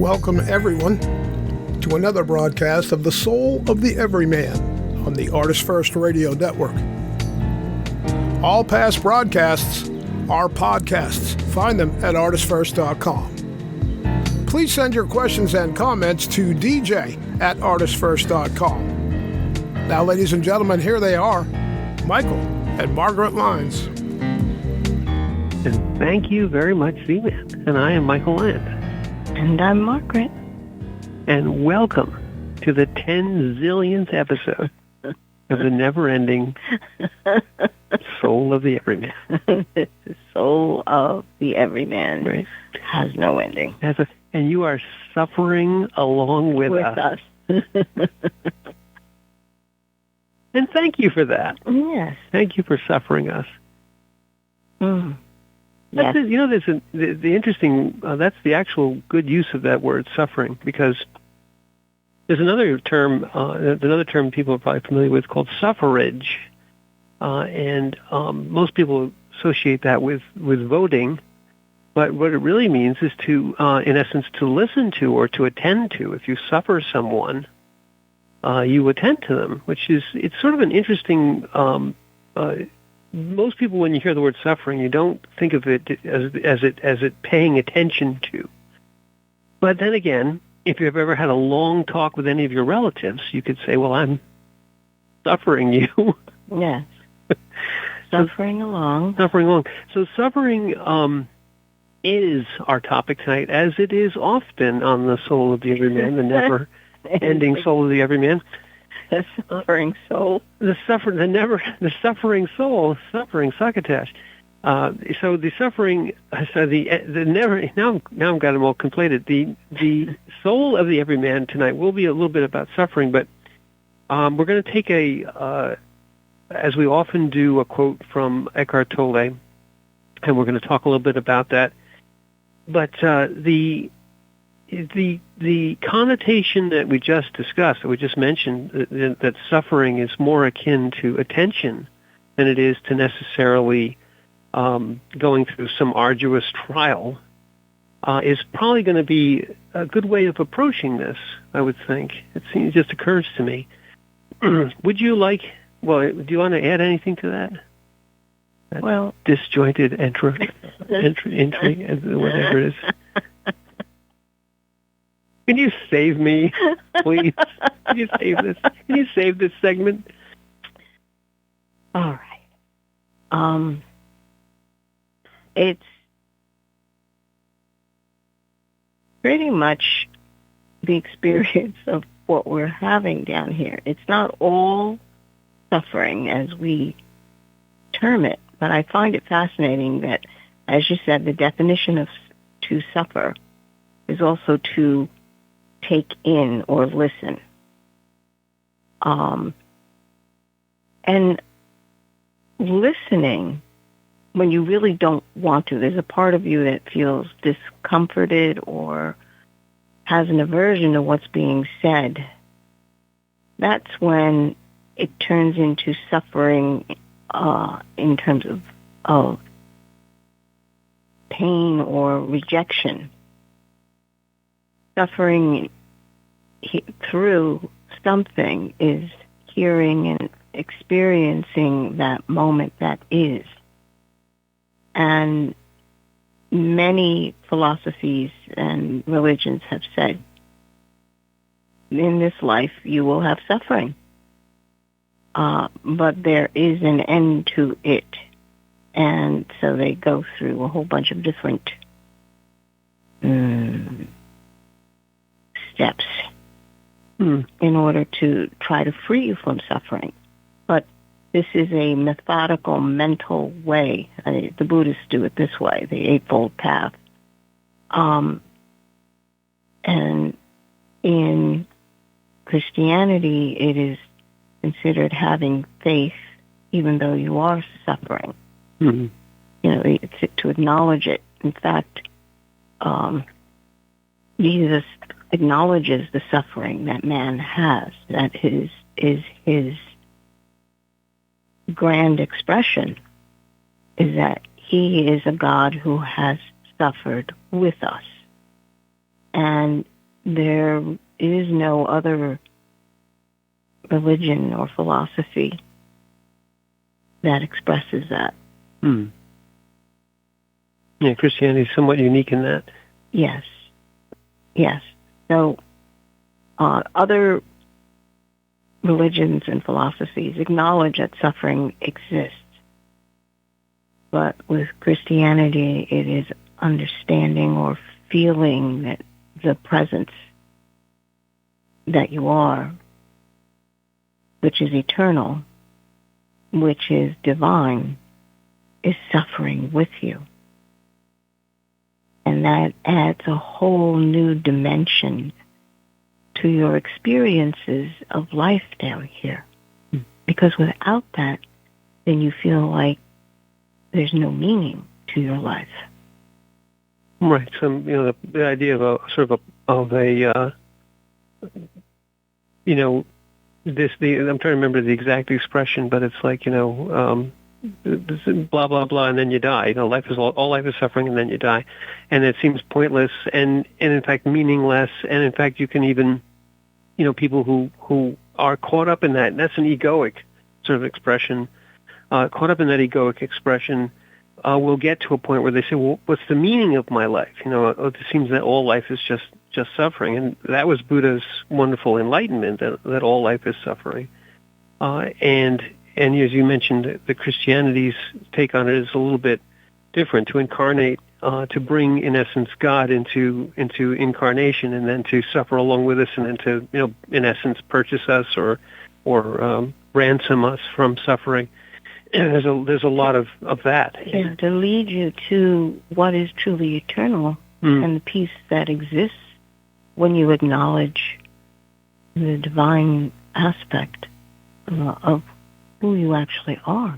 welcome everyone to another broadcast of The Soul of the Everyman on the Artist First Radio Network. All past broadcasts are podcasts. Find them at artistfirst.com. Please send your questions and comments to dj@artistfirst.com. Now, ladies and gentlemen, here they are, Michael and Margaret Lyons. And thank you very much, Z-Man. And I am Michael Lyons. And I'm Margaret. And welcome to the 10 zillionth episode of the never-ending Soul of the Everyman. The Soul of the Everyman, right, has no ending. And you are suffering along with us. And thank you for that. Yes. Thank you for suffering us. Mm. That's Yes. it. You know, the interesting, that's the actual good use of that word, suffering, because there's another term people are probably familiar with called suffrage, and most people associate that with voting, but what it really means is to, in essence, to listen to or to attend to. If you suffer someone, you attend to them, it's sort of an interesting. Most people, when you hear the word suffering, you don't think of it as it paying attention to. But then again, if you've ever had a long talk with any of your relatives, you could say, well, I'm suffering you. Yes. Suffering along. Suffering along. So suffering is our topic tonight, as it is often on the Soul of the Everyman, the never-ending Soul of the Everyman. The suffering soul. The suffering soul, suffering succotash. So the suffering, the never. Now I've got them all conflated. The Soul of the Everyman tonight will be a little bit about suffering, but we're going to take as we often do, a quote from Eckhart Tolle, and we're going to talk a little bit about that. But the connotation that we just discussed, that we just mentioned, that suffering is more akin to attention than it is to necessarily going through some arduous trial, is probably going to be a good way of approaching this, I would think. It just occurs to me. Would you do you want to add anything to that? Well, disjointed entry, whatever it is. Can you save me, please? Can you save this? Can you save this segment? all right. It's pretty much the experience of what we're having down here. It's not all suffering as we term it, but I find it fascinating that, as you said, the definition of to suffer is also to take in or listen. And listening, when you really don't want to, there's a part of you that feels discomforted or has an aversion to what's being said. That's when it turns into suffering in terms of pain or rejection. Suffering through something is hearing and experiencing that moment that is. And many philosophies and religions have said, in this life you will have suffering. But there is an end to it. And so they go through a whole bunch of different steps in order to try to free you from suffering. But this is a methodical, mental way. The Buddhists do it this way, the Eightfold Path. And in Christianity, it is considered having faith even though you are suffering. Mm-hmm. You know, it's to acknowledge it. In fact, Jesus acknowledges the suffering that man has. That is his grand expression, is that he is a God who has suffered with us. And There is no other religion or philosophy that expresses that. Yeah, Christianity is somewhat unique in that. Yes. So other religions and philosophies acknowledge that suffering exists. But with Christianity, it is understanding or feeling that the presence that you are, which is eternal, which is divine, is suffering with you. And that adds a whole new dimension to your experiences of life down here. Because without that, then you feel like there's no meaning to your life. Right. So, the idea of a sort of I'm trying to remember the exact expression, but it's like, blah, blah, blah, and then you die. Life is all life is suffering, and then you die. And it seems pointless and in fact meaningless. And in fact, you can even, people who are caught up in that, and that's an egoic sort of expression, caught up in that egoic expression, will get to a point where they say, well, what's the meaning of my life? It seems that all life is just suffering. And that was Buddha's wonderful enlightenment, that all life is suffering. And as you mentioned, the Christianity's take on it is a little bit different, to incarnate, to bring, in essence, God into incarnation, and then to suffer along with us, and then to, in essence, purchase us or ransom us from suffering. And there's a lot of that. Yeah, to lead you to what is truly eternal and the peace that exists when you acknowledge the divine aspect of who you actually are.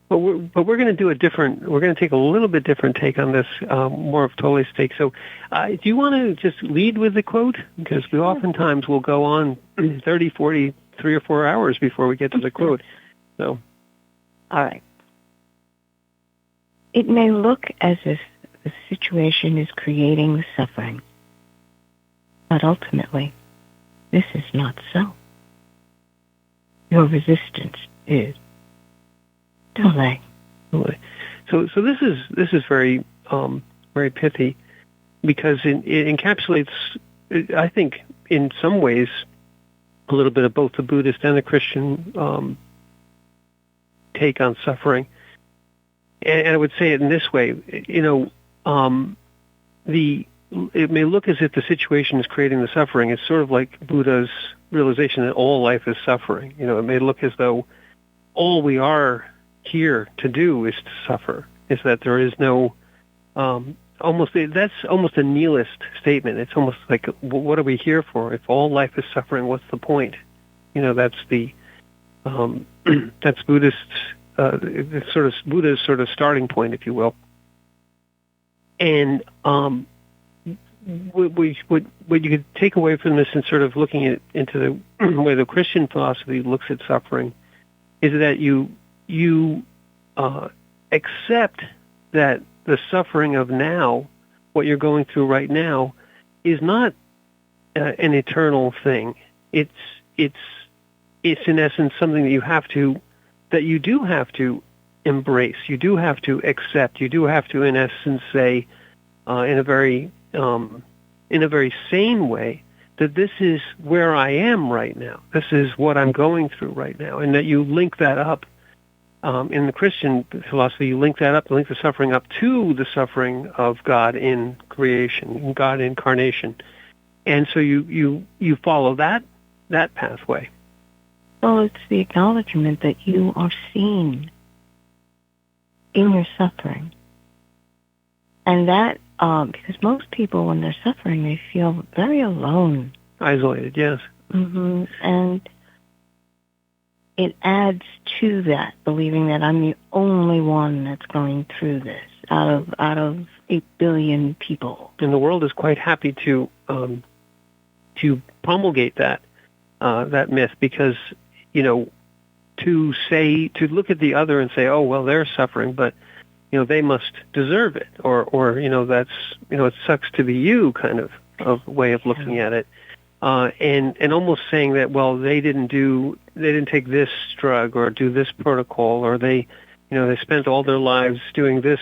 But we're going to do we're going to take a little bit different take on this, more of Tolle's take. So do you want to just lead with the quote? Because we oftentimes will go on 30, 40, 3 or 4 hours before we get to the quote. So. All right. It may look as if the situation is creating the suffering, but ultimately, this is not so. Your resistance is delay. So this is very very pithy, because it encapsulates, I think, in some ways, a little bit of both the Buddhist and the Christian take on suffering. And I would say it in this way, it may look as if the situation is creating the suffering. It's sort of like Buddha's realization that all life is suffering. It may look as though all we are here to do is to suffer. Is that there is no, that's almost a nihilist statement. It's almost like, what are we here for? If all life is suffering, what's the point? That's the that's Buddhist, Buddha's sort of starting point, if you will. And what you could take away from this, and sort of looking into the way the Christian philosophy looks at suffering, is that you accept that the suffering of now, what you're going through right now, is not an eternal thing. It's in essence something that you do have to embrace. You do have to accept. You do have to, in essence, say, in a very sane way, that this is where I am right now. This is what I'm going through right now, and that you link that up. In the Christian philosophy, you link the suffering up to the suffering of God in creation, God incarnation, and so you follow that pathway. Well, it's the acknowledgement that you are seen in your suffering. And that, because most people, when they're suffering, they feel very alone. Isolated, yes. Mm-hmm. And it adds to that, believing that I'm the only one that's going through this out of 8 billion people. And the world is quite happy to promulgate that myth, because to look at the other and say, oh well, they're suffering, but they must deserve it, or that's it sucks to be you, kind of way of looking at it, and almost saying that, well, they didn't take this drug or do this protocol, or they spent all their lives doing this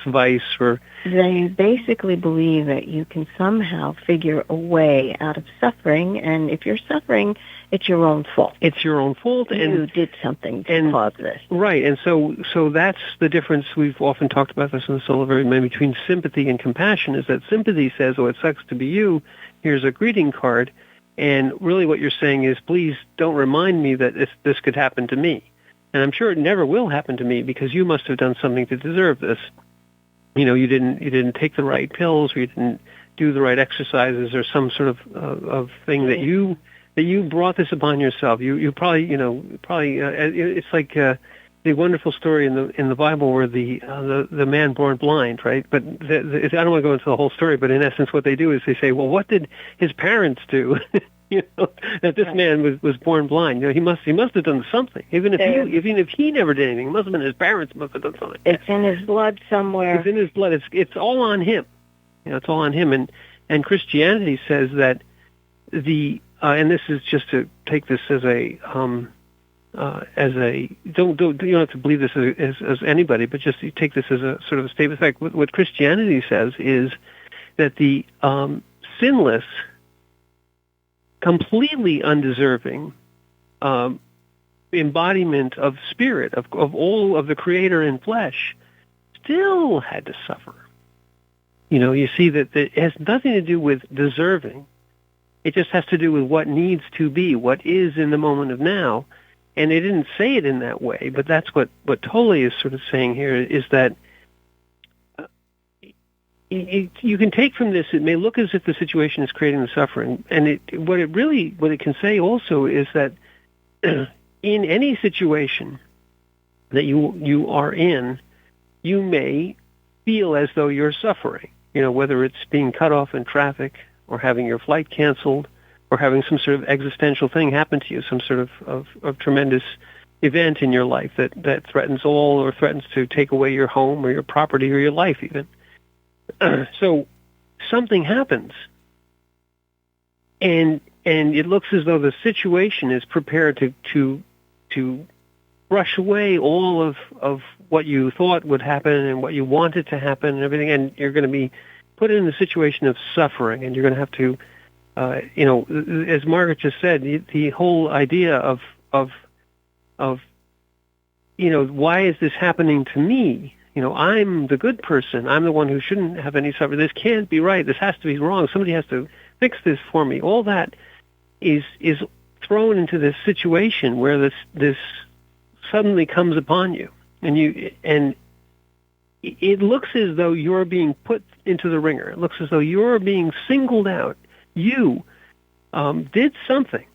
vice, or they basically believe that you can somehow figure a way out of suffering, and if you're suffering, it's your own fault. It's your own fault, and you did something to cause this. Right, and so that's the difference. We've often talked about this in the Soul of EveryMan between sympathy and compassion. Is that sympathy says, "Oh, it sucks to be you. Here's a greeting card," and really, what you're saying is, "Please don't remind me that this could happen to me." And I'm sure it never will happen to me because you must have done something to deserve this. You didn't take the right pills, or you didn't do the right exercises, or some sort of thing that you brought this upon yourself. You probably it's like the wonderful story in the Bible where the man born blind, right? But I don't want to go into the whole story, but in essence, what they do is they say, well, what did his parents do? That this man was born blind. He must have done something. Even if he never did anything, it must have been his parents must have done something. It's in his blood somewhere. It's in his blood. It's all on him. It's all on him. And Christianity says that and this is just to take this as a don't have to believe this as anybody, but just you take this as a sort of a statement of fact. What Christianity says is that the sinless, completely undeserving embodiment of spirit, of all of the Creator in flesh, still had to suffer. You see that it has nothing to do with deserving. It just has to do with what needs to be, what is in the moment of now. And they didn't say it in that way, but that's what Tolle is sort of saying here, is that you can take from this, it may look as if the situation is creating the suffering, and what it can say also is that in any situation that you are in, you may feel as though you're suffering, whether it's being cut off in traffic, or having your flight canceled, or having some sort of existential thing happen to you, some sort of tremendous event in your life that threatens to take away your home or your property or your life even. So something happens, and it looks as though the situation is prepared to brush away all of what you thought would happen and what you wanted to happen and everything, and you're going to be put in the situation of suffering, and you're going to have to, as Margaret just said, the whole idea of why is this happening to me? I'm the good person. I'm the one who shouldn't have any suffering. This can't be right. This has to be wrong. Somebody has to fix this for me. All that is thrown into this situation where this suddenly comes upon you, and it looks as though you're being put into the ringer. It looks as though you're being singled out. You did something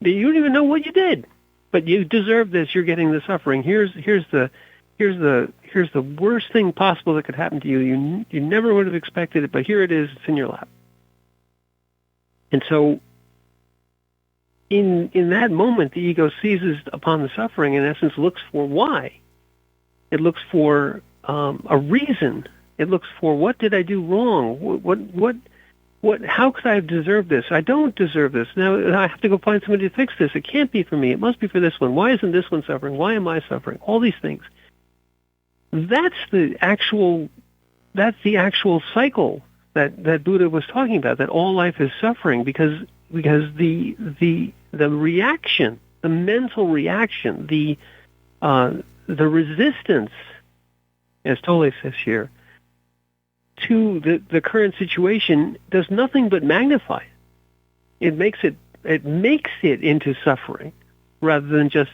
that you don't even know what you did, but you deserve this. You're getting the suffering. Here's the worst thing possible that could happen to you. You never would have expected it, but here it is. It's in your lap. And so, in that moment, the ego seizes upon the suffering. In essence, looks for why. It looks for a reason. It looks for, what did I do wrong? What? How could I have deserved this? I don't deserve this. Now I have to go find somebody to fix this. It can't be for me. It must be for this one. Why isn't this one suffering? Why am I suffering? All these things. That's the actual cycle that Buddha was talking about. That all life is suffering because the reaction, the mental reaction, the resistance, as Tolle says here, to the current situation does nothing but magnify it. It makes it into suffering rather than just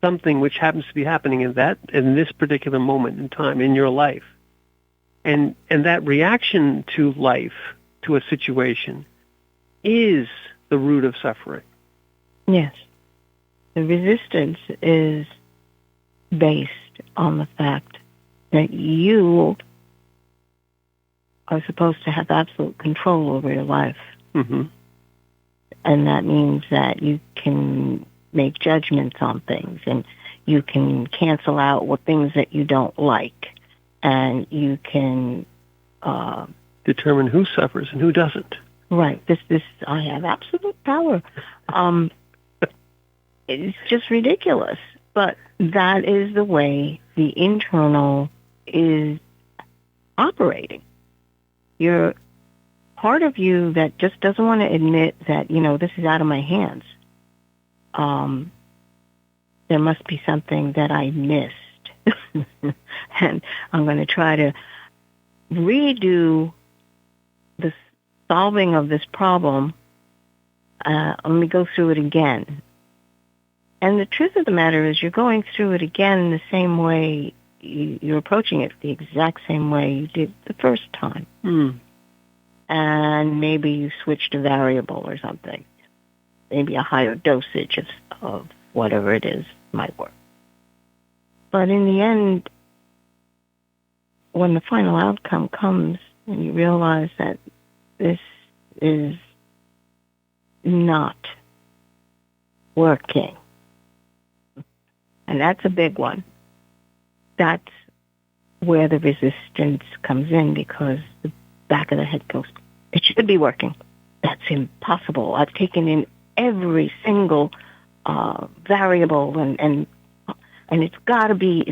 something which happens to be happening in this particular moment in time in your life. And that reaction to life, to a situation, is the root of suffering. Yes. The resistance is based on the fact that you are supposed to have absolute control over your life. Mm-hmm. And that means that you can make judgments on things, and you can cancel out what things that you don't like, and you can determine who suffers and who doesn't. Right. This, I have absolute power. It's just ridiculous. But that is the way the internal is operating. You're part of you that just doesn't want to admit that, this is out of my hands. There must be something that I missed. And I'm going to try to redo the solving of this problem. Let me go through it again. And the truth of the matter is you're going through it again the same way, you're approaching it the exact same way you did the first time. And maybe you switched a variable or something. Maybe a higher dosage of whatever it is might work. But in the end, when the final outcome comes and you realize that this is not working, and that's a big one, that's where the resistance comes in, because the back of the head goes, it should be working. That's impossible. I've taken in every single variable and it's got to be.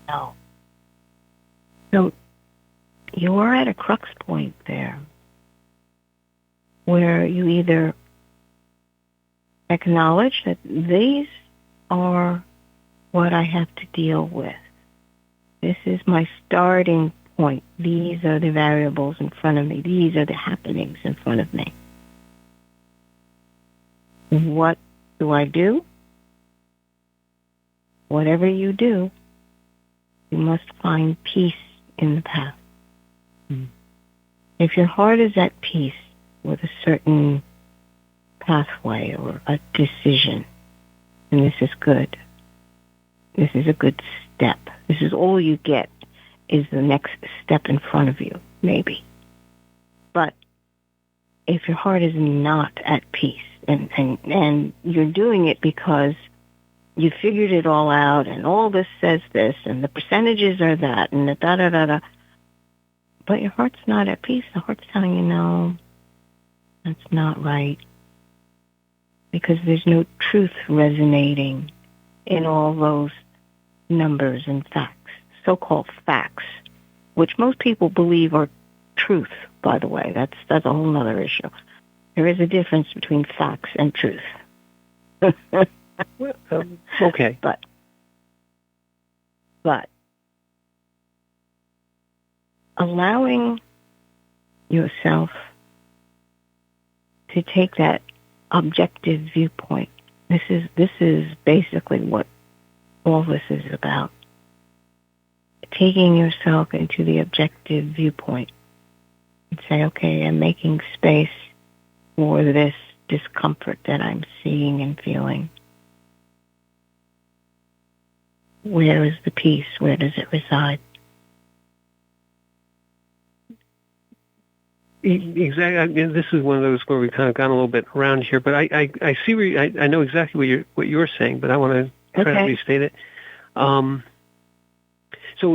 No. So you're at a crux point there where you either acknowledge that these are what I have to deal with. This is my starting point. These are the variables in front of me. These are the happenings in front of me. What do I do? Whatever you do, you must find peace in the path. If your heart is at peace with a certain pathway or a decision, and this is good, this is a good step. This is all you get, is the next step in front of you, maybe. But if your heart is not at peace, and you're doing it because you figured it all out, and all this says this, and the percentages are that, and the da-da-da-da, but your heart's not at peace, the heart's telling you, no, that's not right. Because there's no truth resonating in all those numbers and facts, so-called facts, which most people believe are truth, by the way. That's a whole other issue. There is a difference between facts and truth. Okay. But allowing yourself to take that objective viewpoint. This is basically what all this is about. Taking yourself into the objective viewpoint and say, okay, I'm making space for this discomfort that I'm seeing and feeling. Where is the peace? Where does it reside? Exactly. This is one of those where we've kind of gone a little bit around here, but I see where I know exactly what you're saying, but I want to try to restate it. So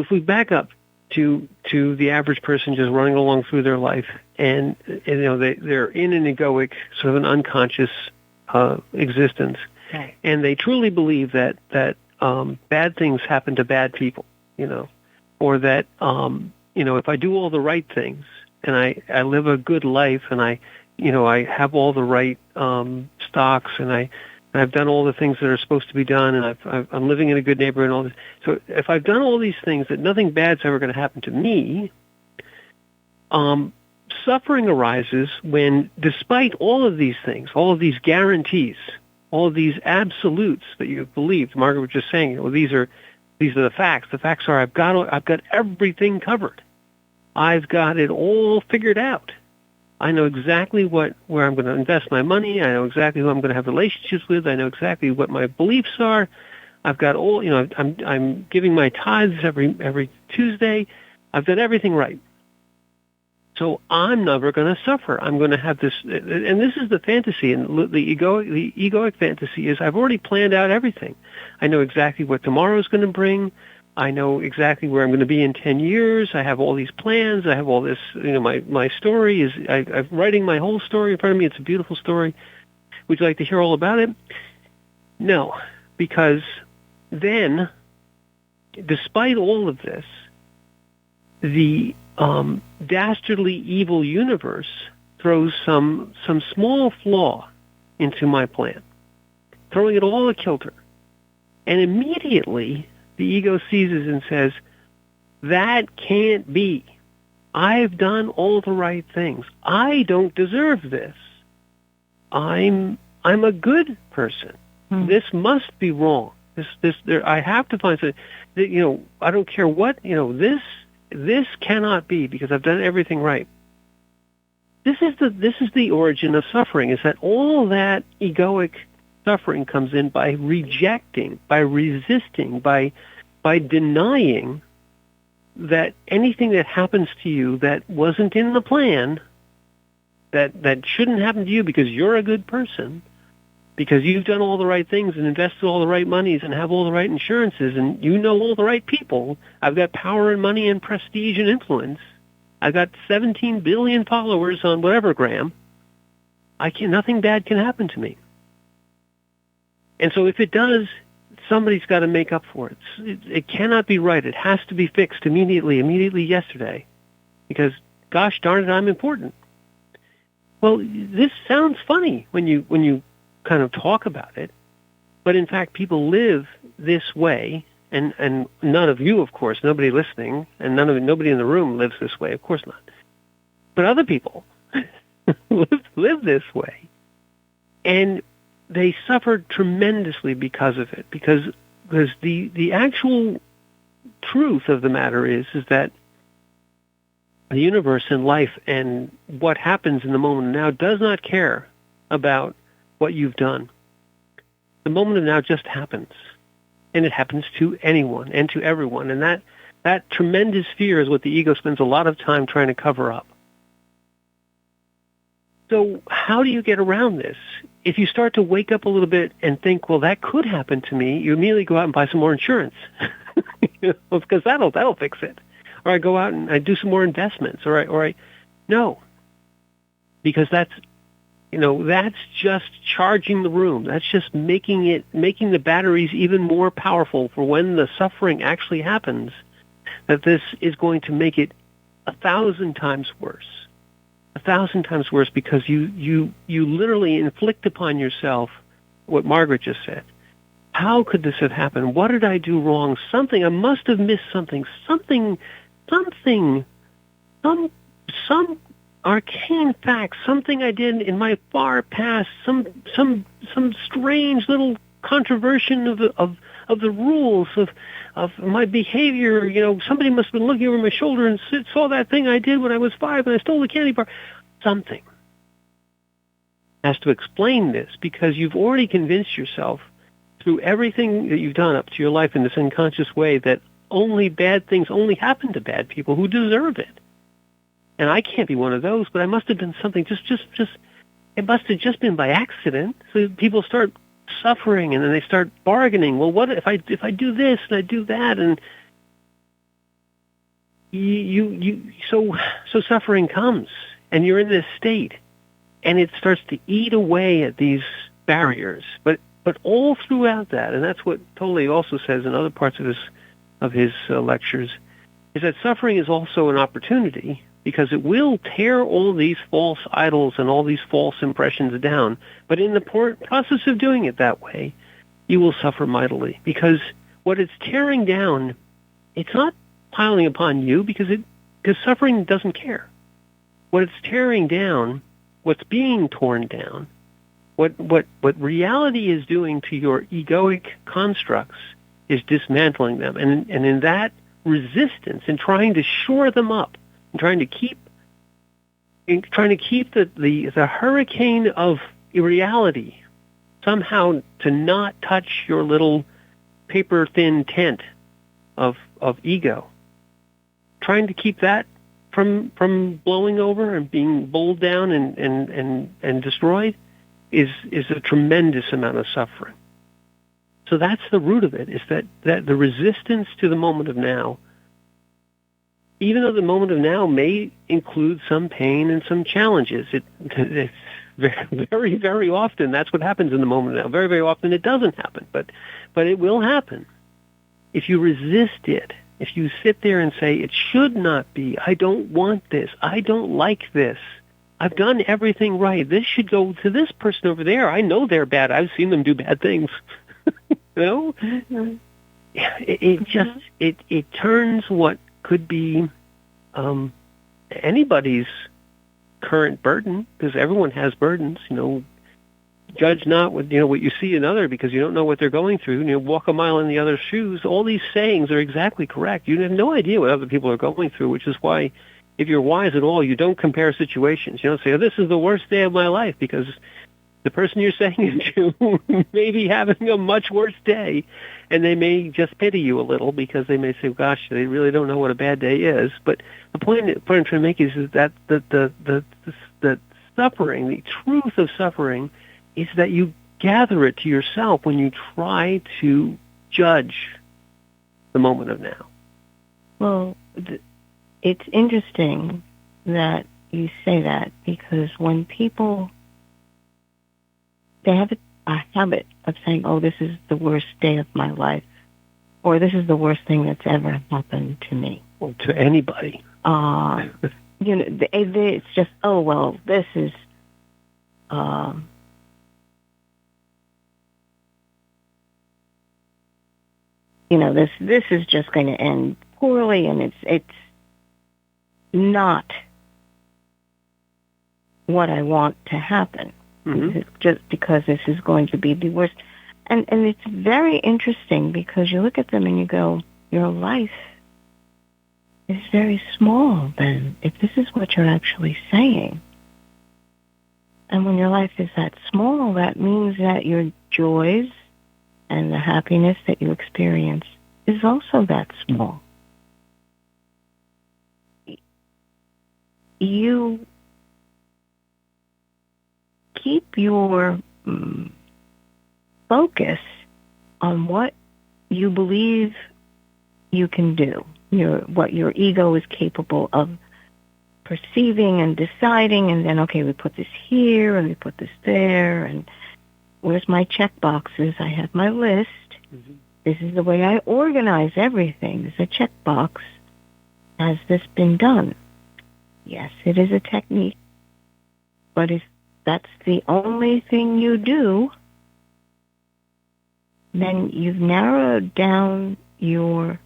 if we back up to the average person just running along through their life, and they're in an egoic, sort of an unconscious existence, right. And they truly believe that bad things happen to bad people, or that if I do all the right things, and I live a good life, and I have all the right stocks, and I've done all the things that are supposed to be done, and I'm living in a good neighborhood and all this. So if I've done all these things, that nothing bad's ever going to happen to me, suffering arises when, despite all of these things, all of these guarantees, all of these absolutes that you've believed, Margaret was just saying, these are the facts. The facts are I've got everything covered. I've got it all figured out. I know exactly where I'm going to invest my money. I know exactly who I'm going to have relationships with. I know exactly what my beliefs are. I've got all, I'm giving my tithes every Tuesday. I've done everything right. So I'm never going to suffer. I'm going to have this, and this is the fantasy, and the egoic fantasy is I've already planned out everything. I know exactly what tomorrow is going to bring. I know exactly where I'm going to be in 10 years. I have all these plans. I have all this, my story is, I'm writing my whole story in front of me. It's a beautiful story. Would you like to hear all about it? No, because then, despite all of this, the dastardly evil universe throws some small flaw into my plan, throwing it all a kilter. And immediately the ego seizes and says, that can't be. I've done all the right things. I don't deserve this. I'm a good person. This must be wrong. I have to find something. I don't care what. This cannot be because I've done everything right. This is the origin of suffering. Is that all that egoic suffering comes in by rejecting, by resisting, by denying that anything that happens to you that wasn't in the plan, that shouldn't happen to you because you're a good person, because you've done all the right things and invested all the right monies and have all the right insurances and you know all the right people. I've got power and money and prestige and influence. I've got 17 billion followers on whatever gram. Nothing bad can happen to me. And so if it does, somebody's got to make up for it. It cannot be right. It has to be fixed immediately yesterday, because gosh darn it, I'm important. Well, this sounds funny when you kind of talk about it, but in fact, people live this way, and none of you, of course, nobody listening, and nobody in the room lives this way, of course not. But other people live this way, and they suffered tremendously because of it. Because the actual truth of the matter is that the universe and life and what happens in the moment of now does not care about what you've done. The moment of now just happens, and it happens to anyone and to everyone. And that tremendous fear is what the ego spends a lot of time trying to cover up. So how do you get around this? If you start to wake up a little bit and think, well, that could happen to me, you immediately go out and buy some more insurance, because that'll fix it. Or I go out and I do some more investments, no, because that's just charging the room. That's just making the batteries even more powerful for when the suffering actually happens. That this is going to make it 1,000 times worse. 1,000 times worse, because you literally inflict upon yourself what Margaret just said. How could this have happened? What did I do wrong? I must have missed something. Some arcane fact, something I did in my far past, some strange little contraversion of the rules of my behavior. Somebody must have been looking over my shoulder and saw that thing I did when I was 5 and I stole the candy bar. Something has to explain this, because you've already convinced yourself through everything that you've done up to your life in this unconscious way that only bad things only happen to bad people who deserve it. And I can't be one of those, but I must have done something. It must have just been by accident. So people start suffering, and then they start bargaining. Well, what if I do this and I do that, and so suffering comes, and you're in this state, and it starts to eat away at these barriers. But all throughout that, and that's what Tolle also says in other parts of his lectures, is that suffering is also an opportunity, because it will tear all these false idols and all these false impressions down. But in the process of doing it that way, you will suffer mightily, because what it's tearing down, it's not piling upon you, because suffering doesn't care. What it's tearing down, what's being torn down, what reality is doing to your egoic constructs is dismantling them. And in that resistance, in trying to shore them up, and trying to keep the hurricane of irreality somehow to not touch your little paper thin tent of ego, trying to keep that from blowing over and being bowled down and destroyed is a tremendous amount of suffering. so that's the root of it, is that the resistance to the moment of now, even though the moment of now may include some pain and some challenges, it's very, very often that's what happens in the moment of now. Very, very often it doesn't happen, but it will happen. If you resist it, if you sit there and say, it should not be, I don't want this, I don't like this, I've done everything right, this should go to this person over there, I know they're bad, I've seen them do bad things. You know? Mm-hmm. It turns what could be anybody's current burden, because everyone has burdens, you know. Judge not what you see in other, because you don't know what they're going through. You know, walk a mile in the other's shoes. All these sayings are exactly correct. You have no idea what other people are going through, which is why, if you're wise at all, you don't compare situations. You don't say, "Oh, this is the worst day of my life," because the person you're saying it to may be having a much worse day, and they may just pity you a little, because they may say, "Gosh, they really don't know what a bad day is." But the point I'm trying to make is that the suffering, the truth of suffering, is that you gather it to yourself when you try to judge the moment of now. Well, it's interesting that you say that, because when people, they have a habit of saying, "Oh, this is the worst day of my life," or "This is the worst thing that's ever happened to me." Or to anybody. It's just, "Oh, well, this is... this is just going to end poorly, and it's not what I want to happen." Mm-hmm. Just because this is going to be the worst. And it's very interesting, because you look at them and you go, your life is very small then, if this is what you're actually saying. And when your life is that small, that means that your joys and the happiness that you experience is also that small. You keep your focus on what you believe you can do, what your ego is capable of perceiving and deciding, and then, okay, we put this here and we put this there, and where's my check boxes? I have my list. Mm-hmm. This is the way I organize everything. There's a check box. Has this been done? Yes, it is a technique. But if that's the only thing you do, then you've narrowed down your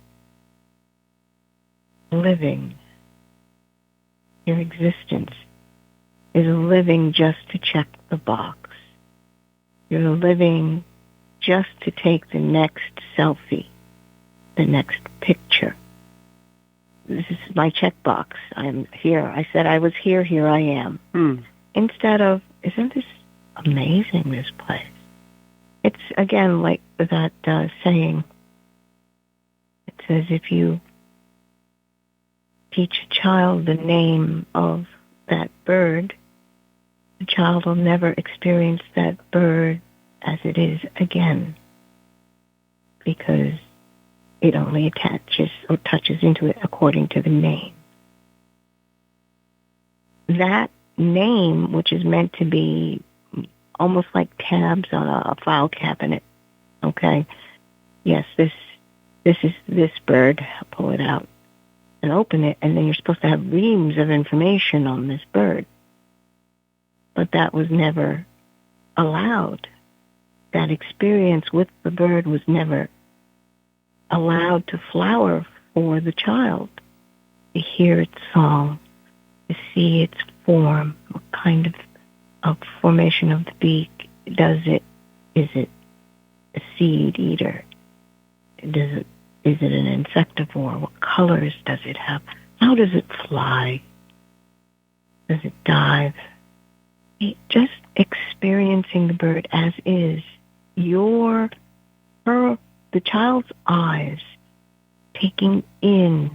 living. Your existence is living just to check the box. You're living just to take the next selfie, the next picture. This is my checkbox. I'm here. I said I was here. Here I am. Instead of, isn't this amazing, this place? It's, again, like that saying. It says, if you teach a child the name of that bird, the child will never experience that bird as it is again, because it only attaches or touches into it according to the name. That name, which is meant to be almost like tabs on a file cabinet, okay? Yes, this is this bird. I'll pull it out and open it, and then you're supposed to have reams of information on this bird. But that was never allowed. That experience with the bird was never allowed to flower for the child, to hear its song, to see its form, what kind of formation of the beak does it. Is it a seed eater? Is it an insectivore? What colors does it have? How does it fly? Does it dive? Just experiencing the bird as is. The child's eyes taking in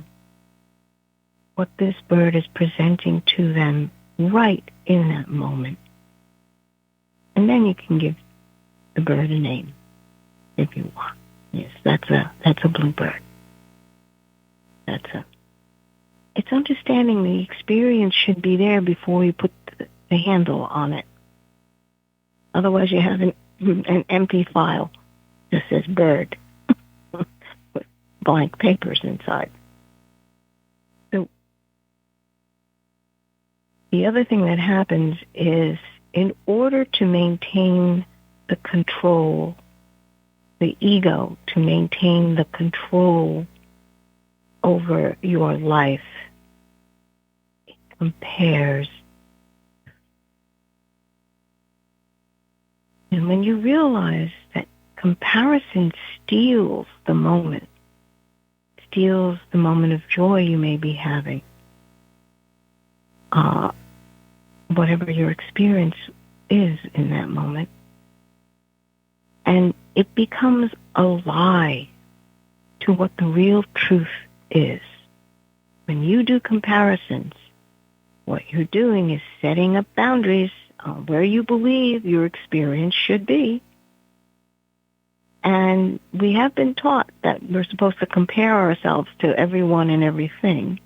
what this bird is presenting to them right in that moment. And then you can give the bird a name. if you want. Yes, that's a bluebird. It's understanding the experience should be there before you put the handle on it. Otherwise, you have an empty file that says bird with blank papers inside. So the other thing that happens is, in order to maintain the control, the ego to maintain the control over your life, it compares. And when you realize that comparison steals the moment of joy you may be having, whatever your experience is in that moment, and it becomes a lie to what the real truth is. When you do comparisons, what you're doing is setting up boundaries on where you believe your experience should be. And we have been taught that we're supposed to compare ourselves to everyone and everything.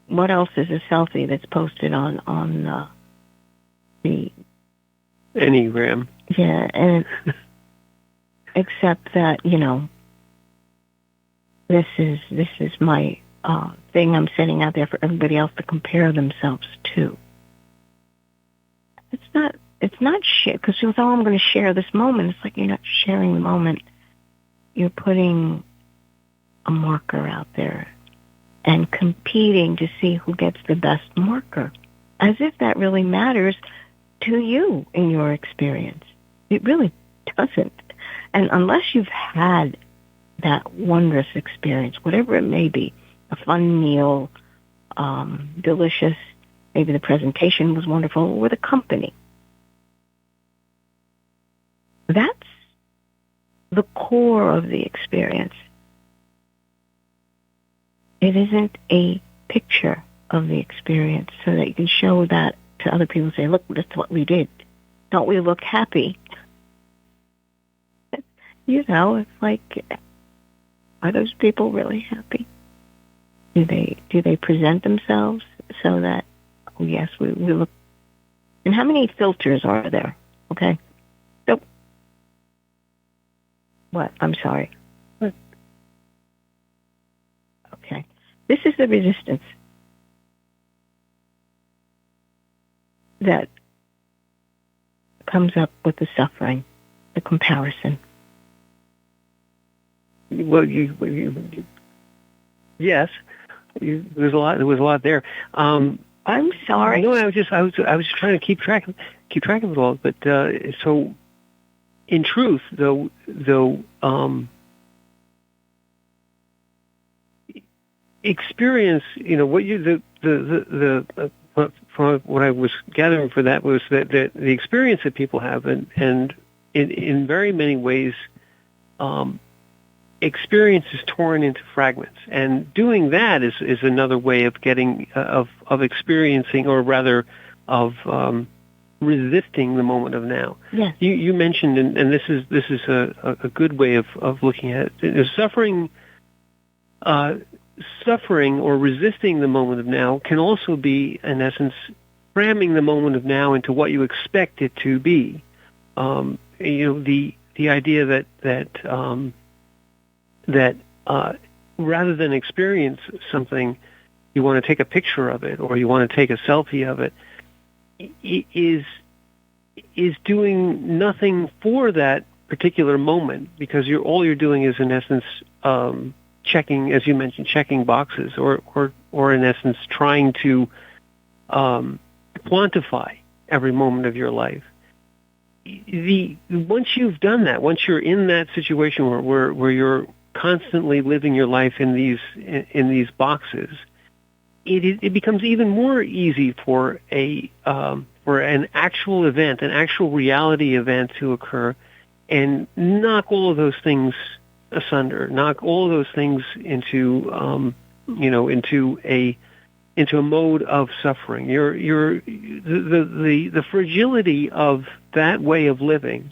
What else is a selfie that's posted on the Enneagram? Yeah, and except that, this is my thing I'm setting out there for everybody else to compare themselves to. It's not shit, because you thought, I'm going to share this moment. It's like you're not sharing the moment. You're putting a marker out there and competing to see who gets the best marker, as if that really matters to you in your experience. It really doesn't. And unless you've had that wondrous experience, whatever it may be, a fun meal, delicious, maybe the presentation was wonderful, or the company, that's the core of the experience. It isn't a picture of the experience so that you can show that to other people and say, look, that's what we did. Don't we look happy? It's like, are those people really happy? Do they present themselves so that, oh yes, we look? And how many filters are there? Okay. So, what? I'm sorry. What? Okay. This is the resistance that comes up with the suffering, the comparison. Well, yes, there was a lot there. I'm sorry. No, I was just trying to keep track of it all. But so, in truth, though, experience. What from what I was gathering for that was that the experience that people have, and in very many ways, experience is torn into fragments, and doing that is another way of getting of experiencing, or rather of resisting the moment of now. Yes. You mentioned, and this is a good way of looking at it. Suffering or resisting the moment of now can also be, in essence, cramming the moment of now into what you expect it to be. The idea that rather than experience something, you want to take a picture of it, or you want to take a selfie of it, is doing nothing for that particular moment, because all you're doing is, in essence, checking, as you mentioned, checking boxes, or in essence, trying to quantify every moment of your life. Once you've done that, once you're in that situation where you're constantly living your life in these boxes, it becomes even more easy for an actual event, an actual reality event to occur, and knock all of those things asunder, knock all of those things into a mode of suffering. The fragility of that way of living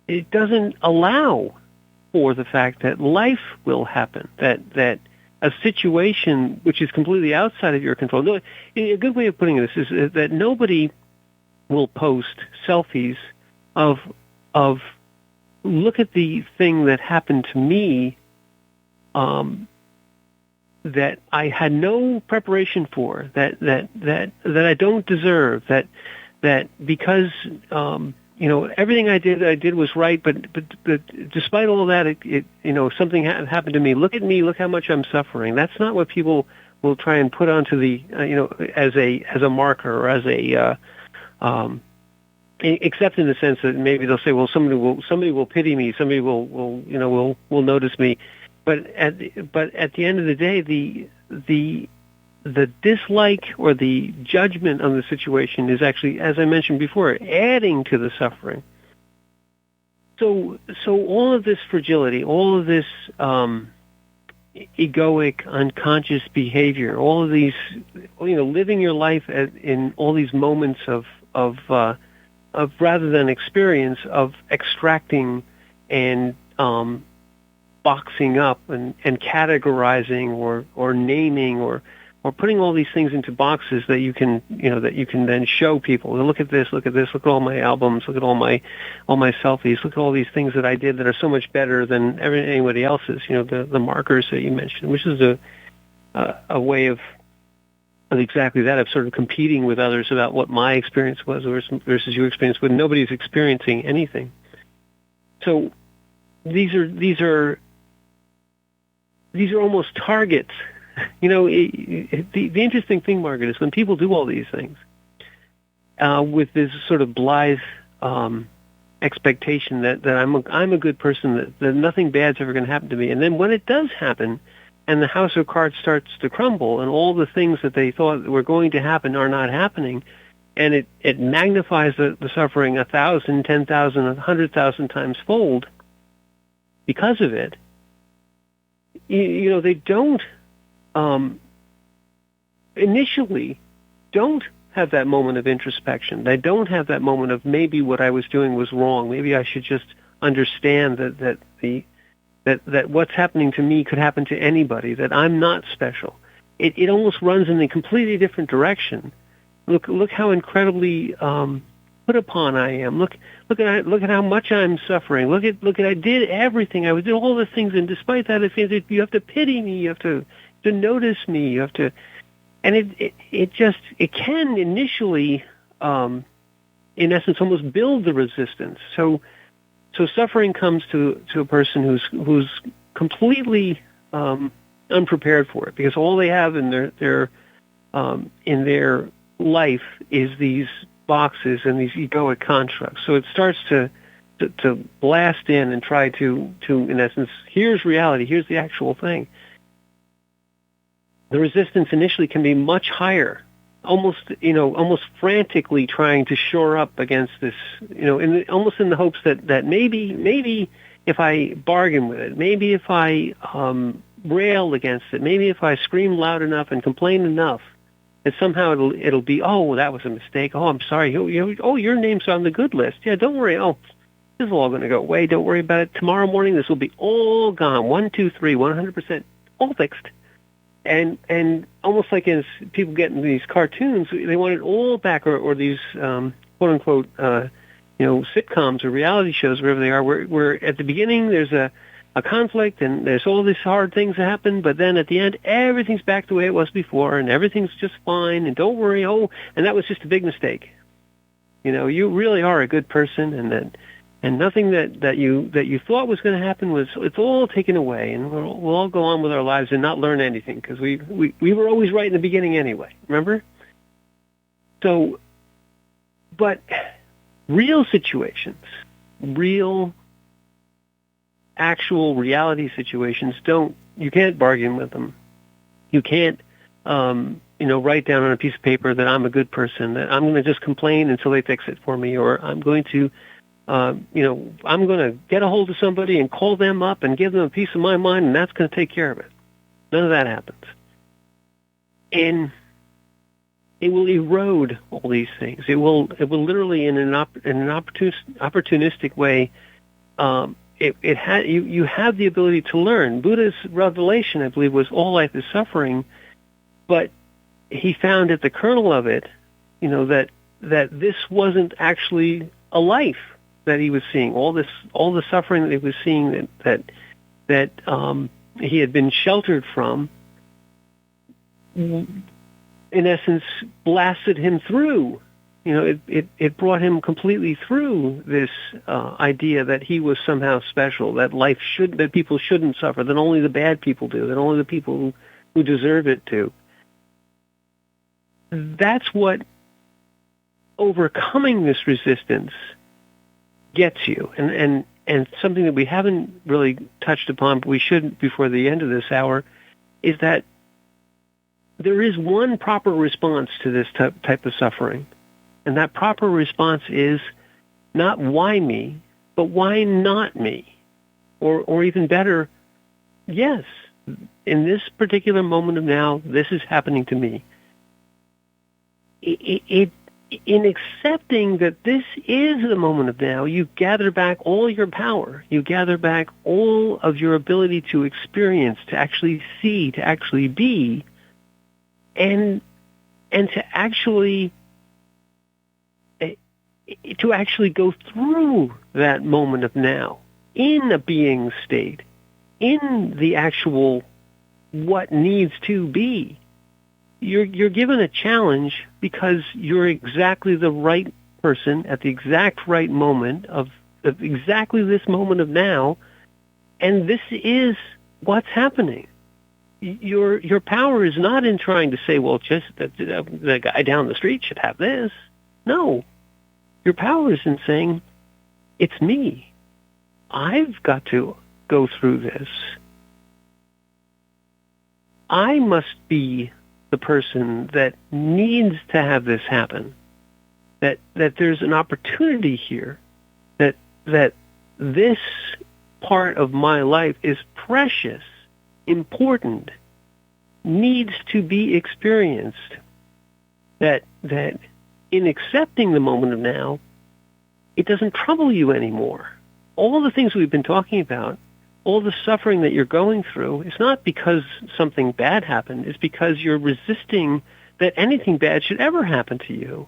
it doesn't allow for the fact that life will happen, that a situation which is completely outside of your control. No, a good way of putting this is that nobody will post selfies of look at the thing that happened to me that I had no preparation for, that I don't deserve, that because everything I did was right, but despite all that, it something happened to me. Look at me, look how much I'm suffering. That's not what people will try and put onto the as a marker or as a except in the sense that maybe they'll say, well, somebody will pity me, somebody will notice me, but at the end of the day, the dislike or the judgment on the situation is actually, as I mentioned before, adding to the suffering. So all of this fragility, all of this egoic, unconscious behavior, all of these, living your life in all these moments of rather than experience, of extracting and boxing up and categorizing or naming or putting all these things into boxes that you can then show people. Look at this, look at all my albums, look at all my selfies, look at all these things that I did that are so much better than anybody else's. The markers that you mentioned, which is a way of exactly that, of sort of competing with others about what my experience was versus your experience, when nobody's experiencing anything. So these are almost targets. The interesting thing, Margaret, is when people do all these things with this sort of blithe expectation that I'm a good person, that nothing bad's ever going to happen to me, and then when it does happen, and the house of cards starts to crumble, and all the things that they thought were going to happen are not happening, and it magnifies the suffering 1,000, 10,000, 100,000 times fold because of it. They don't. Initially don't have that moment of introspection. They don't have that moment of maybe what I was doing was wrong. Maybe I should just understand that what's happening to me could happen to anybody, that I'm not special. It almost runs in a completely different direction. Look how incredibly put upon I am. Look at how much I'm suffering. Look at I did everything. I did all the things, and despite that, you have to pity me. You have to notice me. You have to, and it can initially, in essence, almost build the resistance. So suffering comes to a person who's completely unprepared for it, because all they have in their life is these boxes and these egoic constructs. So it starts to blast in and try to in essence, here's reality, here's the actual thing. The resistance initially can be much higher, almost frantically trying to shore up against this, almost in the hopes that maybe if I bargain with it, maybe if I rail against it, maybe if I scream loud enough and complain enough, that somehow it'll be, oh, that was a mistake. Oh, I'm sorry. Your name's on the good list. Yeah, don't worry. Oh, this is all going to go away. Don't worry about it. Tomorrow morning, this will be all gone. 1, 2, 3, 100%, all fixed. And almost like as people get in these cartoons, they want it all back, or these quote unquote sitcoms or reality shows, wherever they are, where at the beginning there's a conflict and there's all these hard things that happen, but then at the end everything's back the way it was before and everything's just fine, and don't worry, and that was just a big mistake. You really are a good person, and nothing that you thought was going to happen it's all taken away, and we'll all go on with our lives and not learn anything, because we were always right in the beginning anyway. Remember? So, but real situations, real actual reality situations, you can't bargain with them. You can't write down on a piece of paper that I'm a good person, that I'm going to just complain until they fix it for me, or I'm going to I'm going to get a hold of somebody and call them up and give them a piece of my mind, and that's going to take care of it. None of that happens. And it will erode all these things. It will literally, in an opportunistic way, you have the ability to learn. Buddha's revelation, I believe, was all life is suffering, but he found at the kernel of it, that this wasn't actually a life that he was seeing. All the suffering that he was seeing that he had been sheltered from, in essence, blasted him through. It brought him completely through this idea that he was somehow special, that people shouldn't suffer, that only the bad people do, that only the people who deserve it do. That's what overcoming this resistance gets you, and something that we haven't really touched upon, but we should before the end of this hour, is that there is one proper response to this type of suffering. And that proper response is not why me, but why not me? Or even better, yes, in this particular moment of now, this is happening to me. In accepting that this is the moment of now, you gather back all your power. You gather back all of your ability to experience, to actually see, to actually be, and to actually go through that moment of now in a being state, in the actual what needs to be. You're given a challenge because you're exactly the right person at the exact right moment of exactly this moment of now, and this is what's happening. Your power is not in trying to say, well, just the guy down the street should have this. No. Your power is in saying, it's me. I've got to go through this. I must be the person that needs to have this happen. That there's an opportunity here. That this part of my life is precious, important, needs to be experienced. That in accepting the moment of now, it doesn't trouble you anymore. All the things we've been talking about, all the suffering that you're going through, it's not because something bad happened. It's because you're resisting that anything bad should ever happen to you.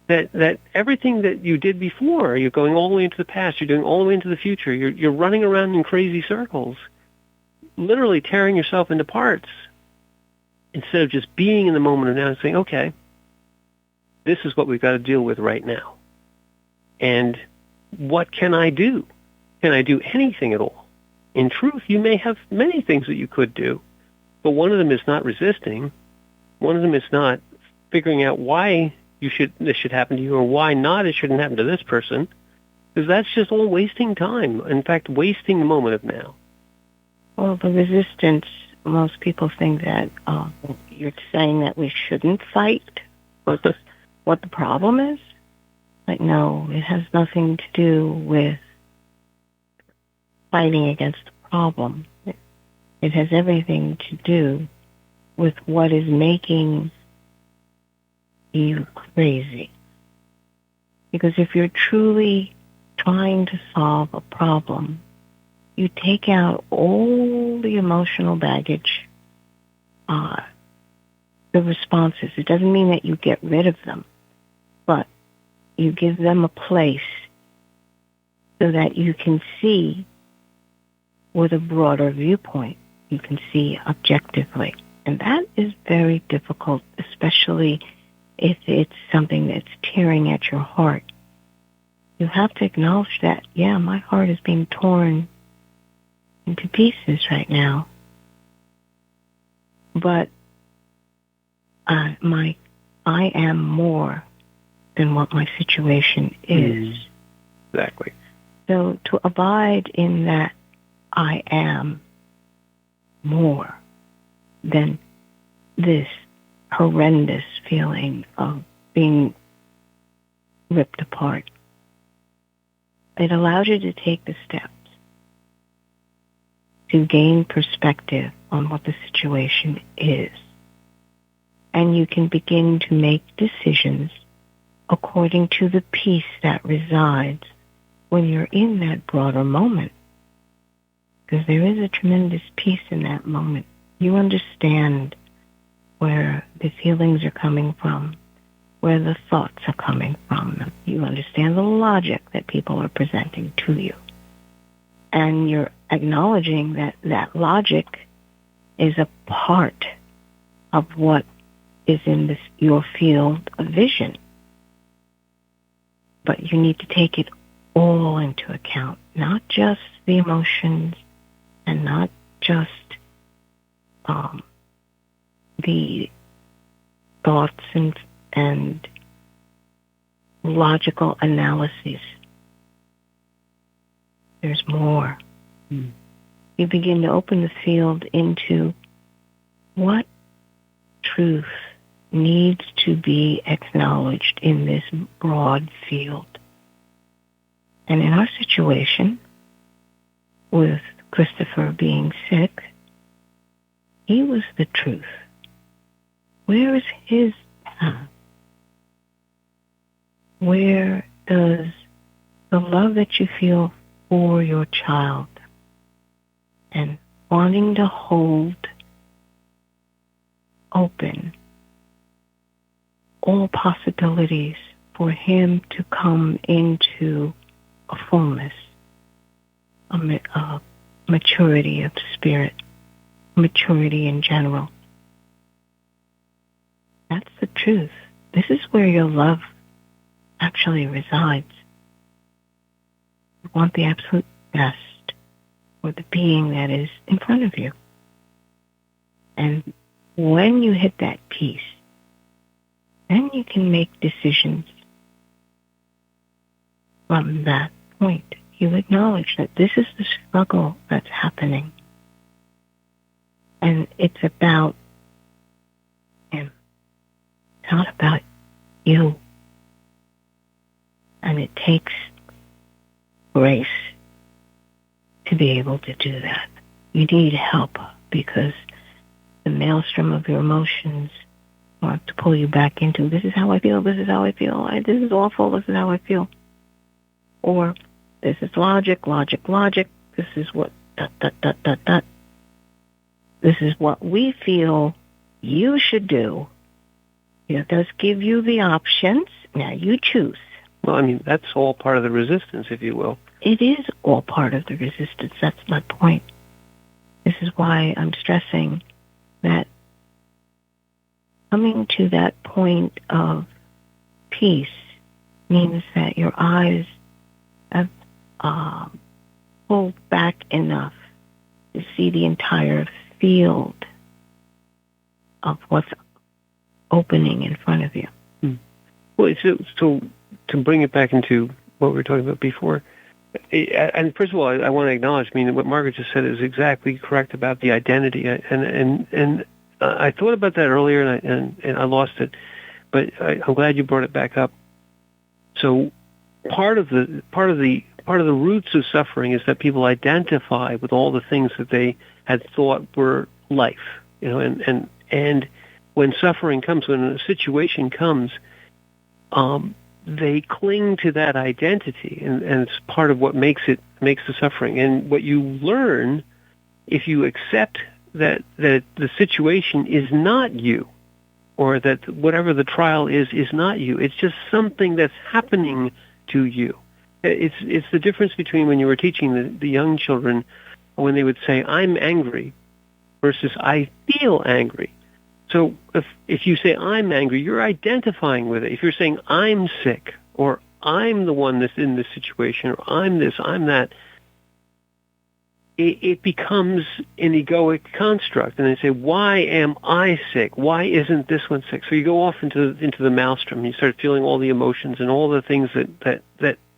That everything that you did before, you're going all the way into the past, you're doing all the way into the future, you're running around in crazy circles, literally tearing yourself into parts, instead of just being in the moment of now and saying, okay, this is what we've got to deal with right now. And what can I do? Can I do anything at all? In truth, you may have many things that you could do, but one of them is not resisting. One of them is not figuring out why this should happen to you, or why not it shouldn't happen to this person, because that's just all wasting time. In fact, wasting the moment of now. Well, the resistance, most people think that you're saying that we shouldn't fight, what the problem is. Like, no, it has nothing to do with fighting against the problem. It has everything to do with what is making you crazy. Because if you're truly trying to solve a problem, you take out all the emotional baggage, the responses. It doesn't mean that you get rid of them, but you give them a place so that you can see with a broader viewpoint. You can see objectively. And that is very difficult, especially if it's something that's tearing at your heart. You have to acknowledge that, yeah, my heart is being torn into pieces right now. But I am more than what my situation is. Exactly. So to abide in that I am more than this horrendous feeling of being ripped apart, it allows you to take the steps to gain perspective on what the situation is. And you can begin to make decisions according to the peace that resides when you're in that broader moment, because there is a tremendous peace in that moment, you understand where the feelings are coming from, where the thoughts are coming from. You understand the logic that people are presenting to you. And you're acknowledging that that logic is a part of what is in your field of vision. But you need to take it all into account, not just the emotions and not just the thoughts and logical analyses. There's more. You begin to open the field into what truth needs to be acknowledged in this broad field. And in our situation, with Christopher being sick, he was the truth. Where is his path? Where does the love that you feel for your child and wanting to hold open all possibilities for him to come into a fullness, a maturity of spirit, maturity in general? That's the truth. This is where your love actually resides. You want the absolute best for the being that is in front of you. And when you hit that peace, then you can make decisions from that point. You acknowledge that this is the struggle that's happening. And it's about him. It's not about you. And it takes grace to be able to do that. You need help because the maelstrom of your emotions want to pull you back into, this is how I feel, this is how I feel, this is awful, this is how I feel. Or, this is logic, this is what, ... This is what we feel you should do. It does give you the options. Now you choose. Well, I mean, that's all part of the resistance, if you will. It is all part of the resistance. That's my point. This is why I'm stressing that coming to that point of peace means that your eyes have pulled back enough to see the entire field of what's opening in front of you. Well, so to bring it back into what we were talking about before, and first of all, I want to acknowledge, what Margaret just said is exactly correct about the identity, and I thought about that earlier, and I lost it, but I'm glad you brought it back up. So part of the roots of suffering is that people identify with all the things that they had thought were life, and when suffering comes, when a situation comes, they cling to that identity, and it's part of what makes the suffering. And what you learn, if you accept that the situation is not you, or that whatever the trial is not you, it's just something that's happening to you. It's the difference between when you were teaching the young children, when they would say, I'm angry, versus I feel angry. So if you say, I'm angry, you're identifying with it. If you're saying, I'm sick, or I'm the one that's in this situation, or I'm this, I'm that, it becomes an egoic construct. And they say, why am I sick? Why isn't this one sick? So you go off into the maelstrom, and you start feeling all the emotions and all the things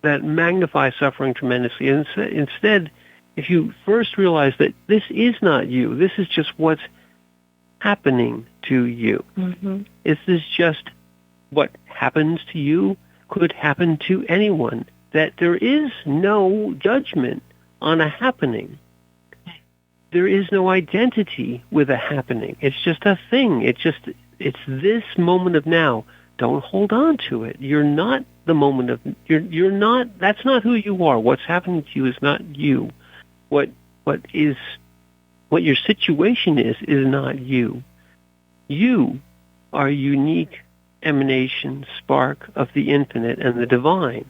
that magnify suffering tremendously. And instead, if you first realize that this is not you, this is just what's happening to you. Mm-hmm. Is this just what happens to you could happen to anyone? That there is no judgment on a happening. There is no identity with a happening. It's just a thing. It's this moment of now. Don't hold on to it. You're not the moment of, you're not, that's not who you are. What's happening to you is not you. What your situation is not you. You are a unique emanation, spark of the infinite and the divine.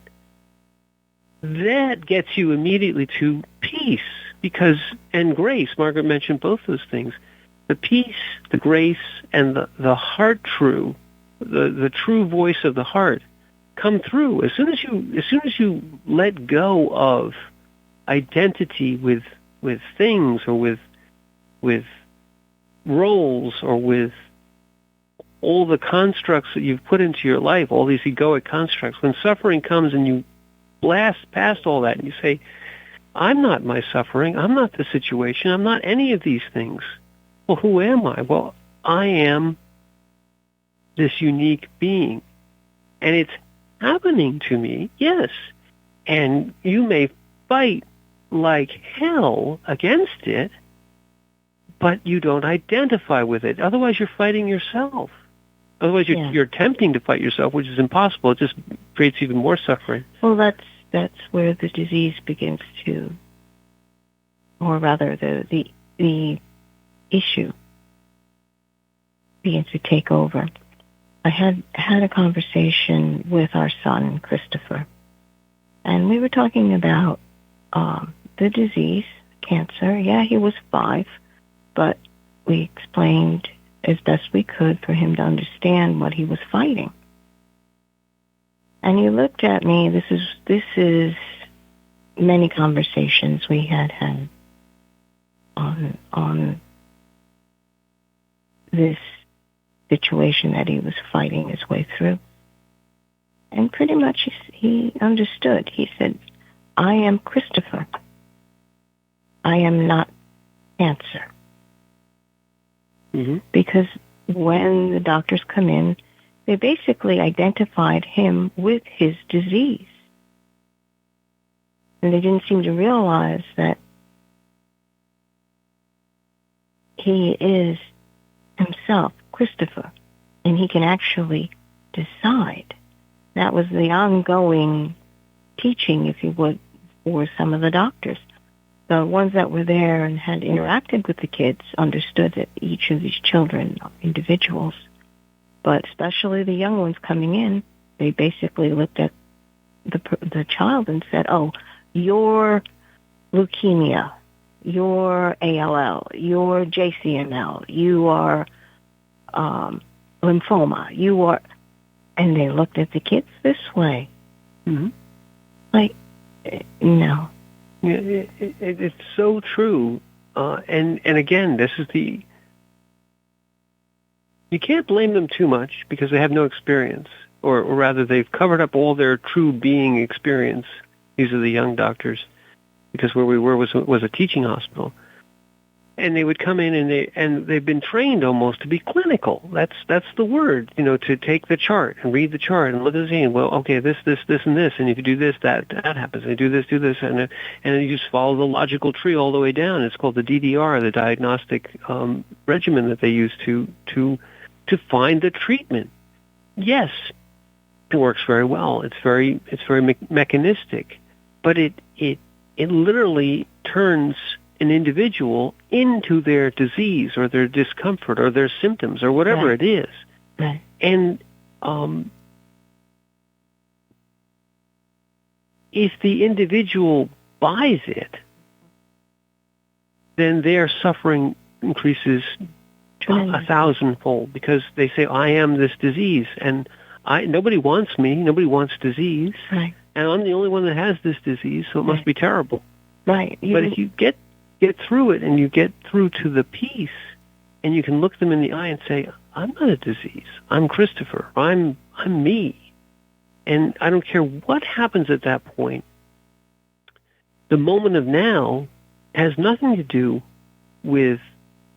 That gets you immediately to peace and grace. Margaret mentioned both those things. The peace, the grace, and the heart true, the true voice of the heart come through. As soon as you let go of identity with things or with roles or with all the constructs that you've put into your life, all these egoic constructs, when suffering comes and you blast past all that and you say, I'm not my suffering, I'm not the situation, I'm not any of these things. Well, who am I? Well, I am this unique being. And it's happening to me, yes. And you may fight like hell against it, but you don't identify with it. Otherwise, you're fighting yourself. Otherwise, you're attempting to fight yourself, which is impossible. It just creates even more suffering. Well, that's where the disease begins to, or rather, the issue begins to take over. I had a conversation with our son, Christopher, and we were talking about the disease, cancer. Yeah, he was 5, but we explained as best we could for him to understand what he was fighting. And he looked at me. This is many conversations we had on this situation that he was fighting his way through. And pretty much he understood. He said, I am Christopher. I am not cancer. Mm-hmm. Because when the doctors come in, they basically identified him with his disease. And they didn't seem to realize that he is himself, Christopher, and he can actually decide. That was the ongoing teaching, if you would, for some of the doctors. The ones that were there and had interacted with the kids understood that each of these children are individuals. But especially the young ones coming in, they basically looked at the child and said, oh, you're leukemia, you're ALL, you're JCML, you are lymphoma, you are... And they looked at the kids this way. Mm-hmm. Like, no. Yeah, it's so true. And again, this is you can't blame them too much because they have no experience, or rather they've covered up all their true being experience. These are the young doctors, because where we were was a teaching hospital. And they would come in and they've been trained almost to be clinical. That's the word, to take the chart and read the chart and look at the scene. Well, okay, this, and this, and if you do this, that happens. And you do this, and then you just follow the logical tree all the way down. It's called the DDR, the diagnostic regimen that they use to find the treatment. Yes, it works very well. It's very mechanistic, but it literally turns an individual into their disease or their discomfort or their symptoms or whatever it is. Right. And if the individual buys it, then their suffering increases 1,000-fold, because they say, I am this disease, and nobody wants me, nobody wants disease, right. And I'm the only one that has this disease, so it must be terrible. Right. But if you get through it and you get through to the peace, and you can look them in the eye and say, I'm not a disease. I'm Christopher. I'm me. And I don't care what happens at that point. The moment of now has nothing to do with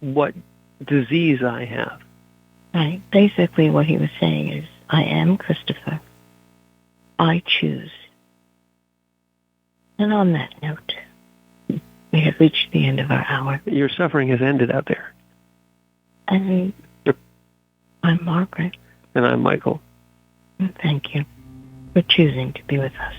what disease I have. Right. Basically what he was saying is, I am Christopher. I choose. And on that note, we have reached the end of our hour. Your suffering has ended out there. And I'm Margaret. And I'm Michael. And thank you for choosing to be with us.